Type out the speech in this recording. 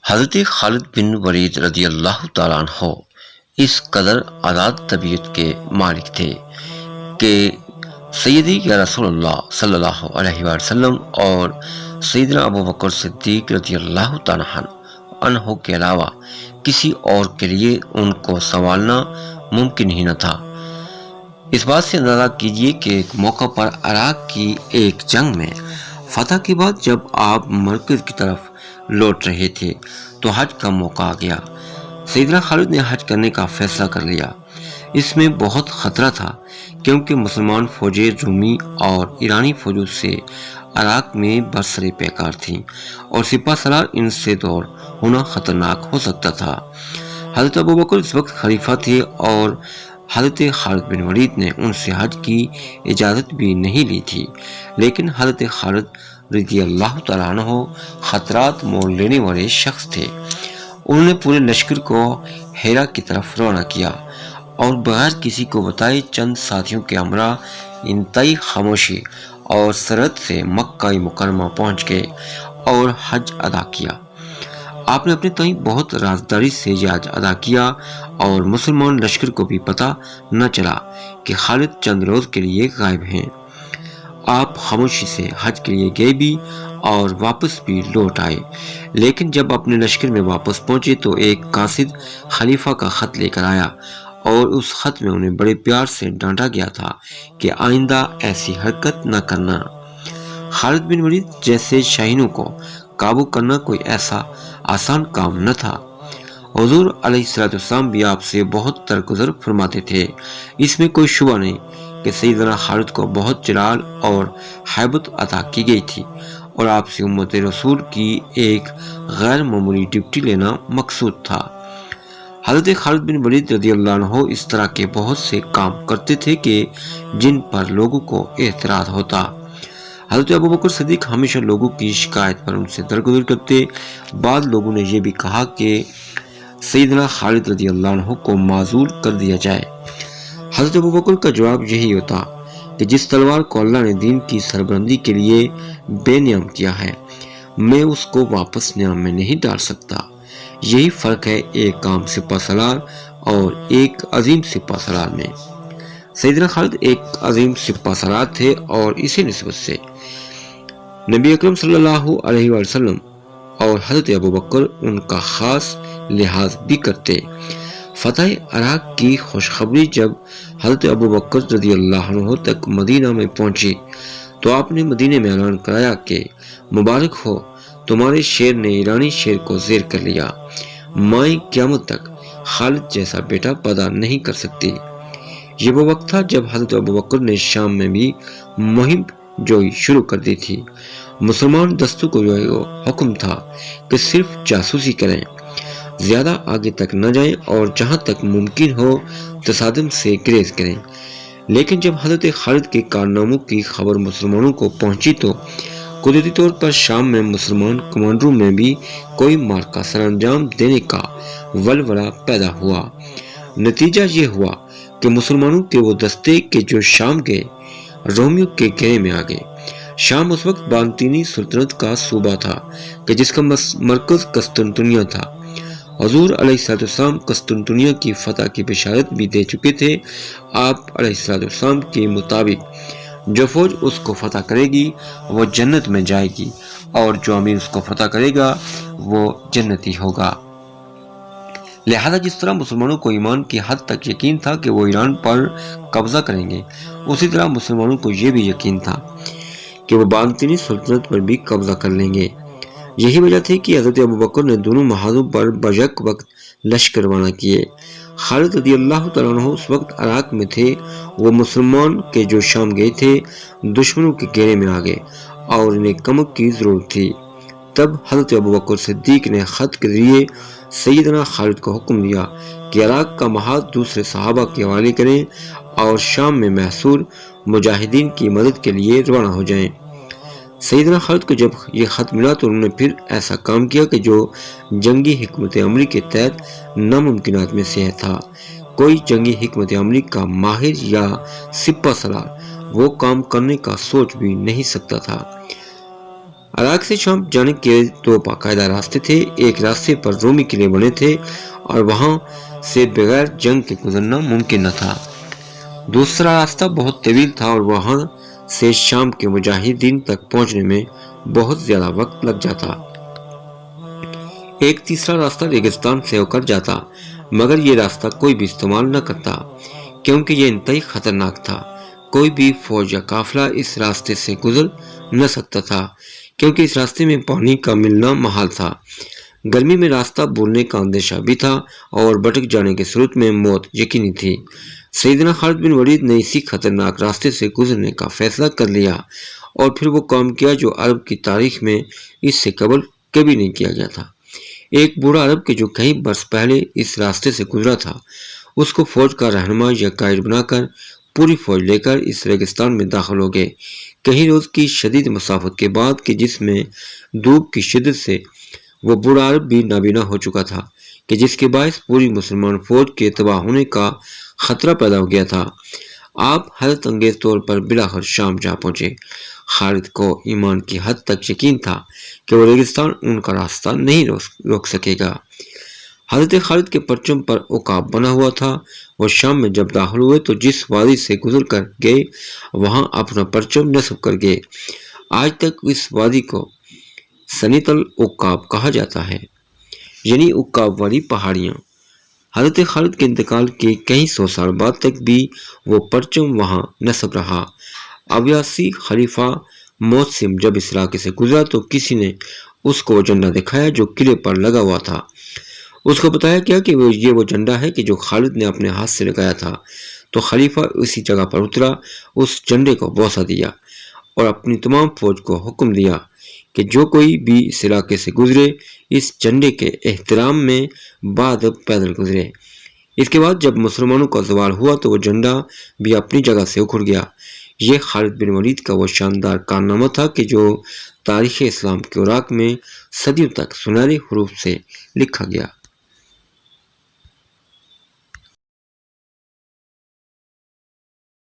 حضرت خالد بن ولید رضی اللہ تعالیٰ عنہ اس قدر آزاد طبیعت کے مالک تھے کہ سیدی یا رسول اللہ صلی اللہ علیہ وسلم اور سیدنا ابو بکر صدیق رضی اللہ تعالیٰ عنہ کے علاوہ کسی اور کے لیے ان کو سنبھالنا ممکن ہی نہ تھا۔ اس بات سے اندازہ کیجئے کہ ایک موقع پر عراق کی ایک جنگ میں فتح کے بعد جب آپ مرکز کی طرف لوٹ رہے تھے تو حج کا موقع آ گیا۔ سیدنا خالد نے حج کرنے کا فیصلہ کر لیا۔ اس میں بہت خطرہ تھا کیونکہ مسلمان فوجیں رومی اور ایرانی فوجوں سے عراق میں برسر پیکار تھیں اور سپہ سالار ان سے دور ہونا خطرناک ہو سکتا تھا۔ حضرت ابو بکر اس وقت خلیفہ تھے اور حضرت خالد بن ولید نے ان سے حج کی اجازت بھی نہیں لی تھی، لیکن حضرت خالد رضی اللہ تعالیٰ عنہ خطرات مول لینے والے شخص تھے۔ انہوں نے پورے لشکر کو ہیرا کی طرف روانہ کیا اور بغیر کسی کو بتائے چند ساتھیوں کے ہمراہ انتہائی خاموشی اور سرحد سے مکہ مکرمہ پہنچ گئے اور حج ادا کیا۔ آپ نے اپنے تئیں بہت رازداری سے یہ حج ادا کیا اور مسلمان لشکر کو بھی پتہ نہ چلا کہ خالد چند روز کے لیے غائب ہیں۔ آپ خاموشی سے حج کے لیے گئے بھی اور واپس بھی لوٹ آئے، لیکن جب اپنے لشکر میں واپس پہنچے تو ایک قاصد خلیفہ کا خط لے کر آیا اور اس خط میں انہیں بڑے پیار سے ڈانٹا گیا تھا کہ آئندہ ایسی حرکت نہ کرنا۔ خالد بن ولید جیسے شاہینوں کو قابو کرنا کوئی ایسا آسان کام نہ تھا۔ حضور علیہ السلام بھی آپ سے بہت درگزر فرماتے تھے۔ اس میں کوئی شبہ نہیں کہ سیدنا خالد کو بہت جلال اور ہیبت عطا کی گئی تھی اور آپ سے امت رسول کی ایک غیر معمولی ڈیوٹی لینا مقصود تھا۔ حضرت خالد بن ولید رضی اللہ عنہ اس طرح کے بہت سے کام کرتے تھے کہ جن پر لوگوں کو اعتراض ہوتا۔ حضرت ابو بکر صدیق ہمیشہ لوگوں کی شکایت پر ان سے درگزر کرتے۔ بعض لوگوں نے یہ بھی کہا کہ سیدنا خالد رضی اللہ عنہ کو معزول کر دیا جائے۔ حضرت ابو بکر کا جواب یہی ہوتا کہ جس تلوار کو اللہ نے دین کی سربلندی کے لیے بے نیام کیا ہے، میں اس کو واپس نیام میں نہیں ڈال سکتا۔ یہی فرق ہے ایک عام سپہ سالار اور ایک عظیم سپہ سالار میں۔ سیدنا خالد ایک عظیم سپہ سالار تھے اور اسی نسبت سے نبی اکرم صلی اللہ علیہ وسلم اور حضرت ابو بکر ان کا خاص لحاظ بھی کرتے۔ فتح عراق کی خوشخبری جب حضرت ابو بکر رضی اللہ عنہ تک مدینہ میں پہنچی تو آپ نے مدینہ میں اعلان کرایا کہ مبارک ہو، تمہارے شیر نے ایرانی شیر کو زیر کر لیا، مائیں قیامت تک خالد جیسا بیٹا پیدا نہیں کر سکتی۔ یہ وہ وقت تھا جب حضرت ابو بکر نے شام میں بھی مہم جوئی شروع کر دی تھی۔ مسلمان دستوں کو حکم تھا کہ صرف جاسوسی کریں، زیادہ آگے تک نہ جائیں اور جہاں تک ممکن ہو تصادم سے گریز کریں۔ لیکن جب حضرت خالد کے کارناموں کی خبر مسلمانوں کو پہنچی تو قدرتی طور پر شام میں مسلمان کمانڈروں میں بھی کوئی معرکہ سر انجام دینے کا ولولہ پیدا ہوا۔ نتیجہ یہ ہوا کہ مسلمانوں کے وہ دستے کہ جو شام گئے رومیوں کے گھیرے میں آ گئے۔ شام اس وقت بانطینی سلطنت کا صوبہ تھا کہ جس کا مرکز قسطنطنیہ تھا۔ حضور علیہ السلام قسطنطنیہ کی فتح کی بشارت بھی دے چکے تھے۔ آپ علیہ السلام کے مطابق جو فوج اس کو فتح کرے گی وہ جنت میں جائے گی اور جو امیر اس کو فتح کرے گا وہ جنتی ہوگا۔ لہذا جس طرح مسلمانوں کو ایمان کی حد تک یقین تھا کہ وہ ایران پر قبضہ کریں گے، اسی طرح مسلمانوں کو یہ بھی یقین تھا کہ وہ بانطینی سلطنت پر بھی قبضہ کر لیں گے۔ یہی وجہ تھی کہ حضرت ابو بکر نے دونوں محاذوں پر بیک وقت لشکر روانہ کیے۔ خالد رضی اللہ تعالیٰ عنہ اس وقت عراق میں تھے۔ وہ مسلمان کے جو شام گئے تھے دشمنوں کے گھیرے میں آ گئے اور انہیں کمک کی ضرورت تھی۔ تب حضرت ابو بکر صدیق نے خط کے ذریعے سیدنا خالد کو حکم دیا کہ عراق کا محاذ دوسرے صحابہ کے حوالے کریں اور شام میں محصور مجاہدین کی مدد کے لیے روانہ ہو جائیں۔ سیدنا خالد کو جب یہ خط ملا تو انہوں نے پھر ایسا کام کیا کہ جو جنگی حکمت عملی کے تحت ناممکنات میں سے تھا۔ کوئی جنگی حکمت عملی کا ماہر یا سپہ سالار وہ کام کرنے کا سوچ بھی نہیں سکتا تھا۔ عراق سے شام جانے کے دو باقاعدہ راستے تھے. ایک راستے پر رومی قلعے بنے تھے اور وہاں سے بغیر جنگ کے گزرنا ممکن نہ تھا. دوسرا راستہ بہت طویل تھا اور وہاں سے شام کے مجاہدین تک پہنچنے میں بہت زیادہ وقت لگ جاتا. ایک تیسرا راستہ ریگستان سے ہو کر جاتا، مگر یہ راستہ کوئی بھی استعمال نہ کرتا کیونکہ یہ انتہائی خطرناک تھا. کوئی بھی فوج یا قافلہ اس راستے سے گزر نہ سکتا تھا کیونکہ اس راستے میں پانی کا ملنا محال تھا. گرمی میں راستہ بھولنے کا اندیشہ بھی تھا اور بھٹک جانے کی صورت میں موت یقینی تھی. سیدنا خالد بن ولید نے اسی خطرناک راستے سے گزرنے کا فیصلہ کر لیا اور پھر وہ کام کیا جو عرب کی تاریخ میں اس سے قبل کبھی نہیں کیا گیا تھا. ایک بوڑھا عرب کے جو کئی برس پہلے اس راستے سے گزرا تھا، اس کو فوج کا رہنما یا قائد بنا کر پوری فوج لے کر اس ریگستان میں داخل ہو گئے. کئی روز کی شدید مسافت کے بعد کہ جس میں دھوپ کی شدت سے وہ بوڑھا عرب بھی نابینا ہو چکا تھا کہ جس کے باعث پوری مسلمان فوج کے تباہ ہونے کا خطرہ پیدا ہو گیا تھا، آپ حیرت انگیز طور پر بلاخر شام جا پہنچے. خالد کو ایمان کی حد تک یقین تھا کہ وہ ریگستان ان کا راستہ نہیں روک سکے گا. حضرت خالد کے پرچم پر عقاب بنا ہوا تھا. وہ شام میں جب داخل ہوئے تو جس وادی سے گزر کر گئے وہاں اپنا پرچم نصب کر گئے. آج تک اس وادی کو سنیت العقاب کہا جاتا ہے، یعنی عقاب والی پہاڑیاں. حضرت خالد کے انتقال کے کئی سو سال بعد تک بھی وہ پرچم وہاں نصب رہا. عباسی خلیفہ موسم جب اس علاقے سے گزرا تو کسی نے اس کو وہ جھنڈا دکھایا جو قلعے پر لگا ہوا تھا. اس کو بتایا گیا کہ یہ وہ جھنڈا ہے کہ جو خالد نے اپنے ہاتھ سے لگایا تھا. تو خلیفہ اسی جگہ پر اترا، اس جھنڈے کو بوسہ دیا اور اپنی تمام فوج کو حکم دیا کہ جو کوئی بھی اس علاقے سے گزرے اس جھنڈے کے احترام میں بادب پیدل گزرے. اس کے بعد جب مسلمانوں کا زوال ہوا تو وہ جھنڈا بھی اپنی جگہ سے اکھڑ گیا. یہ خالد بن ولید کا وہ شاندار کارنامہ تھا کہ جو تاریخ اسلام کے اوراق میں صدیوں تک سنہرے حروف سے لکھا گیا.